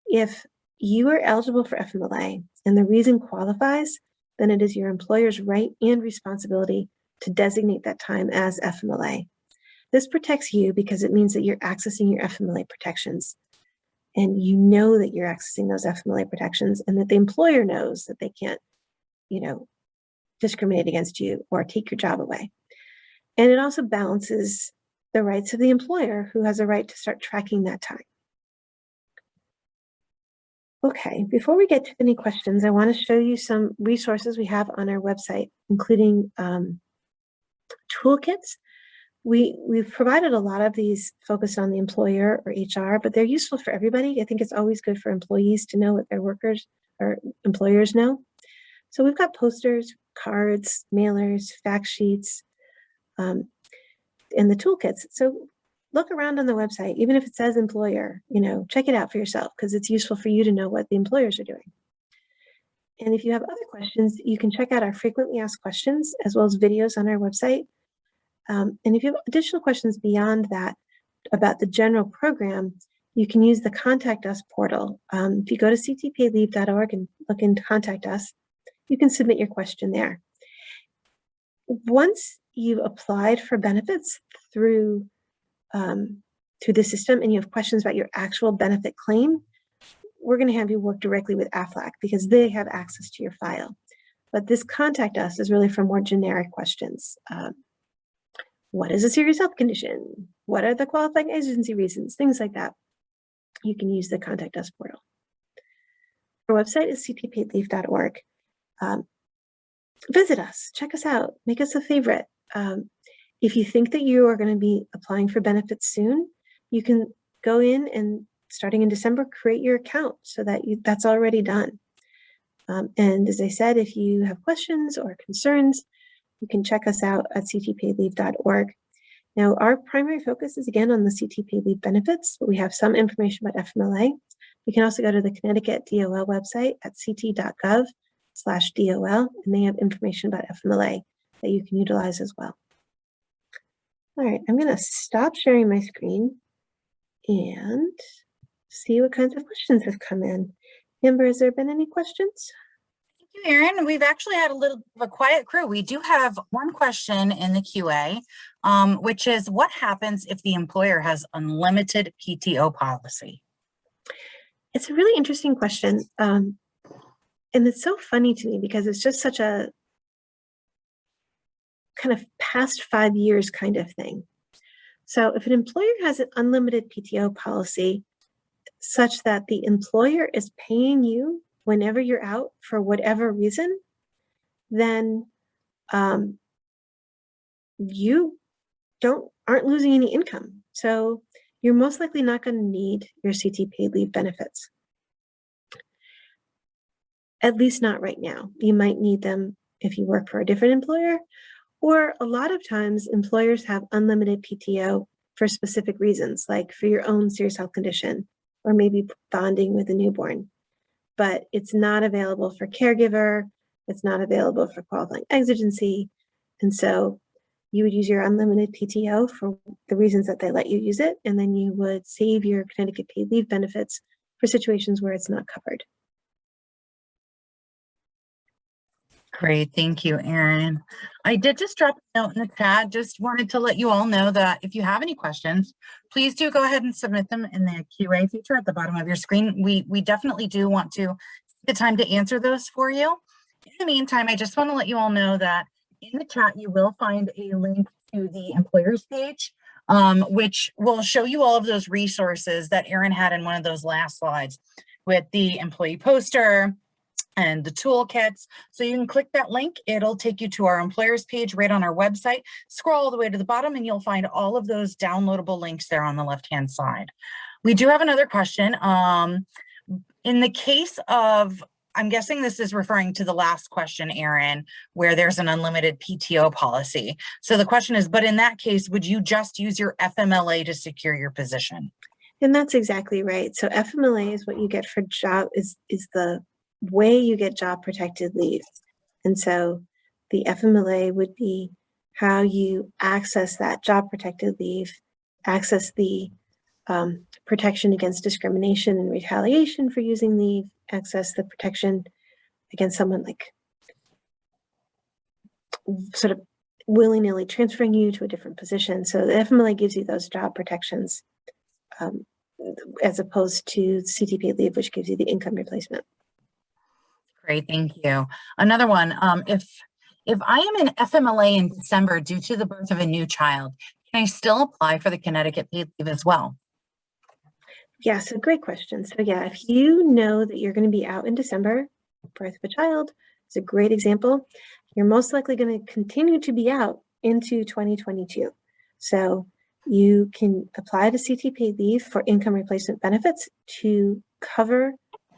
If you are eligible for FMLA and the reason qualifies, then it is your employer's right and responsibility to designate that time as FMLA. This protects you because it means that you're accessing your FMLA protections, and you know that you're accessing those FMLA protections, and that the employer knows that they can't, discriminate against you or take your job away. And it also balances the rights of the employer, who has a right to start tracking that time. Okay, before we get to any questions, I want to show you some resources we have on our website, including toolkits. We've provided a lot of these focused on the employer or HR, but they're useful for everybody. I think it's always good for employees to know what their workers or employers know. So we've got posters, cards, mailers, fact sheets, and the toolkits. So look around on the website, even if it says employer, check it out for yourself, because it's useful for you to know what the employers are doing. And if you have other questions, you can check out our frequently asked questions as well as videos on our website. And if you have additional questions beyond that about the general program, you can use the Contact Us portal. If you go to ctpleave.org and look into Contact Us, you can submit your question there. Once you've applied for benefits through the system and you have questions about your actual benefit claim, we're going to have you work directly with AFLAC because they have access to your file. But this Contact Us is really for more generic questions. What is a serious health condition? What are the qualifying exigency reasons? Things like that. You can use the Contact Us portal. Our website is ctpleave.org. Visit us, check us out, make us a favorite. If you think that you are going to be applying for benefits soon, you can go in and, starting in December, create your account so that that's already done. And as I said, if you have questions or concerns, you can check us out at ctpleave.org. Now, our primary focus is again on the CT Paid Leave benefits, but we have some information about FMLA. You can also go to the Connecticut DOL website at ct.gov/DOL, and they have information about FMLA that you can utilize as well. All right, I'm going to stop sharing my screen and see what kinds of questions have come in. Amber, has there been any questions? Thank you, Erin. We've actually had a little of a quiet crew. We do have one question in the QA, which is, what happens if the employer has unlimited PTO policy? It's a really interesting question. And it's so funny to me because it's just such a kind of past 5 years kind of thing. So if an employer has an unlimited PTO policy such that the employer is paying you whenever you're out for whatever reason, then you aren't losing any income. So you're most likely not going to need your CT paid leave benefits. At least not right now. You might need them if you work for a different employer, or a lot of times employers have unlimited PTO for specific reasons, like for your own serious health condition, or maybe bonding with a newborn. But it's not available for caregiver, it's not available for qualifying exigency. And so you would use your unlimited PTO for the reasons that they let you use it, and then you would save your Connecticut paid leave benefits for situations where it's not covered. Great, thank you, Erin. I did just drop a note in the chat. Just wanted to let you all know that if you have any questions, please do go ahead and submit them in the QA feature at the bottom of your screen. We definitely do want to take the time to answer those for you. In the meantime, I just want to let you all know that in the chat, you will find a link to the employers page, which will show you all of those resources that Erin had in one of those last slides with the employee poster and the toolkits. So you can click that link. It'll take you to our employers page right on our website. Scroll all the way to the bottom and you'll find all of those downloadable links there on the left-hand side. We do have another question. In the case of, I'm guessing this is referring to the last question, Erin, where there's an unlimited PTO policy. So the question is, but in that case, would you just use your FMLA to secure your position? And that's exactly right. So FMLA is what you get for job, is the way you get job protected leave. And so the FMLA would be how you access that job protected leave, access the protection against discrimination and retaliation for using leave, access the protection against someone like sort of willy-nilly transferring you to a different position. So the FMLA gives you those job protections as opposed to CTPL leave, which gives you the income replacement. Great, thank you. Another one, if I am in FMLA in December due to the birth of a new child, can I still apply for the Connecticut Paid Leave as well? Yeah, so great question. So yeah, if you know that you're going to be out in December, birth of a child is a great example. You're most likely going to continue to be out into 2022. So you can apply to CT paid leave for income replacement benefits to cover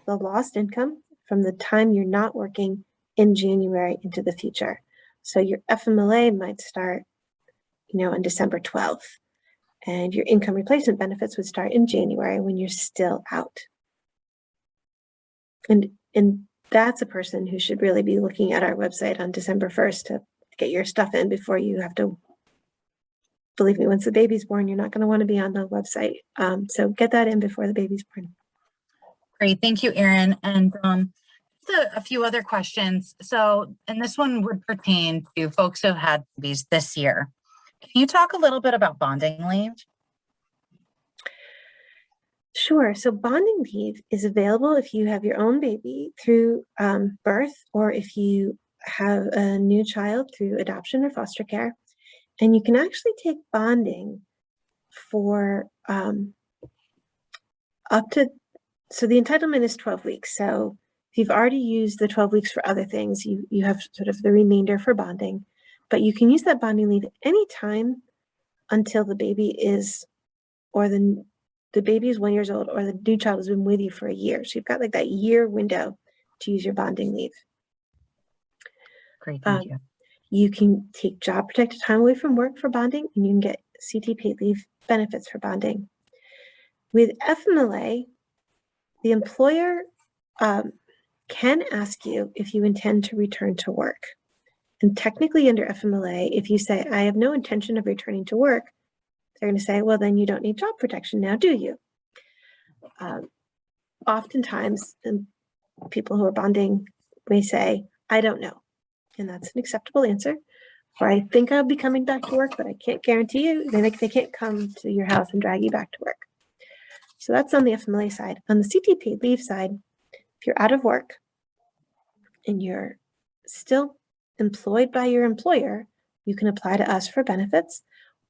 the lost income from the time you're not working in January into the future. So your FMLA might start, on December 12th. And your income replacement benefits would start in January when you're still out. And that's a person who should really be looking at our website on December 1st to get your stuff in before you have to, believe me, once the baby's born, you're not going to want to be on the website. So get that in before the baby's born. Great, thank you, Erin. And a few other questions. So, and this one would pertain to folks who have had babies this year. Can you talk a little bit about bonding leave? Sure. So bonding leave is available if you have your own baby through birth, or if you have a new child through adoption or foster care. And you can actually take bonding for up to, so the entitlement is 12 weeks. So if you've already used the 12 weeks for other things, you have sort of the remainder for bonding. But you can use that bonding leave any time until the baby is, or the baby is 1 year old, or the new child has been with you for a year. So you've got like that year window to use your bonding leave. Great, thank you. You can take job protected time away from work for bonding, and you can get CT paid leave benefits for bonding. With FMLA, the employer can ask you if you intend to return to work. And technically under FMLA, if you say, I have no intention of returning to work, they're going to say, well, then you don't need job protection now, do you? Oftentimes, people who are bonding may say, I don't know. And that's an acceptable answer. Or I think I'll be coming back to work, but I can't guarantee you. They can't come to your house and drag you back to work. So that's on the FMLA side. On the CT paid leave side, if you're out of work and you're still employed by your employer, you can apply to us for benefits.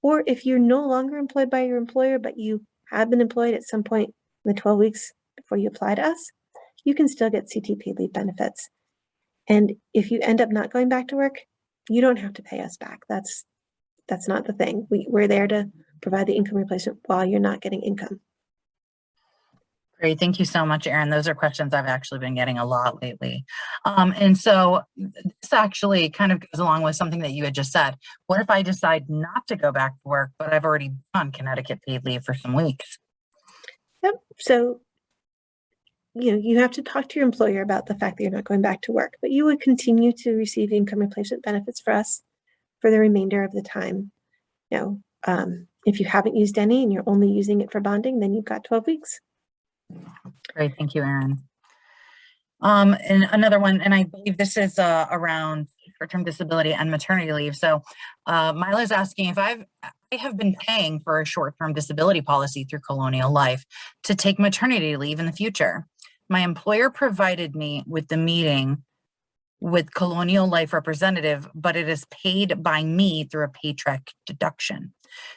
Or if you're no longer employed by your employer, but you have been employed at some point in the 12 weeks before you apply to us, you can still get CT paid leave benefits. And if you end up not going back to work, you don't have to pay us back. That's not the thing. We're there to provide the income replacement while you're not getting income. Great. Thank you so much, Erin. Those are questions I've actually been getting a lot lately. And so this actually kind of goes along with something that you had just said. What if I decide not to go back to work, but I've already been on Connecticut paid leave for some weeks? Yep. So, you have to talk to your employer about the fact that you're not going back to work, but you would continue to receive income replacement benefits for us for the remainder of the time. If you haven't used any and you're only using it for bonding, then you've got 12 weeks. Great. Thank you, Erin. And another one, and I believe this is around short-term disability and maternity leave. So Mila's asking if I have been paying for a short-term disability policy through Colonial Life to take maternity leave in the future. My employer provided me with the meeting with Colonial Life representative, but it is paid by me through a paycheck deduction.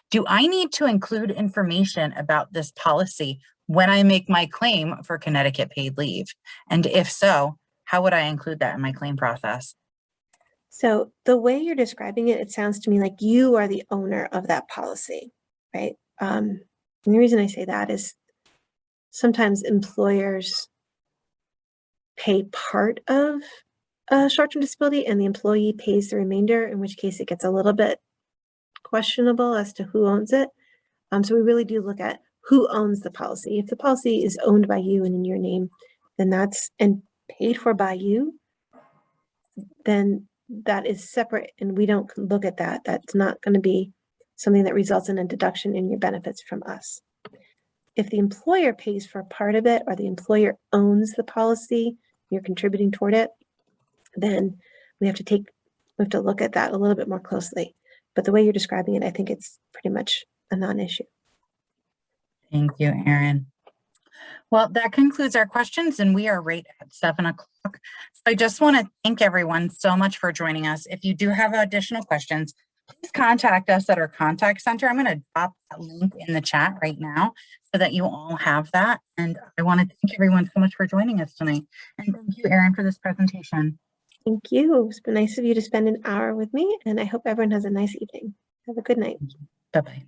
Do I need to include information about this policy when I make my claim for Connecticut paid leave? And if so, how would I include that in my claim process? So the way you're describing it, it sounds to me like you are the owner of that policy, right? And the reason I say that is sometimes employers pay part of a short-term disability and the employee pays the remainder, in which case it gets a little bit questionable as to who owns it. So we really do look at who owns the policy. If the policy is owned by you and in your name, then and paid for by you, then that is separate and we don't look at that. That's not going to be something that results in a deduction in your benefits from us. If the employer pays for part of it or the employer owns the policy, you're contributing toward it, then we have to look at that a little bit more closely. But the way you're describing it, I think it's pretty much a non-issue. Thank you, Erin. Well, that concludes our questions and we are right at 7 o'clock. So I just want to thank everyone so much for joining us. If you do have additional questions, please contact us at our contact center. I'm going to drop that link in the chat right now so that you all have that. And I want to thank everyone so much for joining us tonight. And thank you, Erin, for this presentation. Thank you. It's been nice of you to spend an hour with me, and I hope everyone has a nice evening. Have a good night. Bye-bye.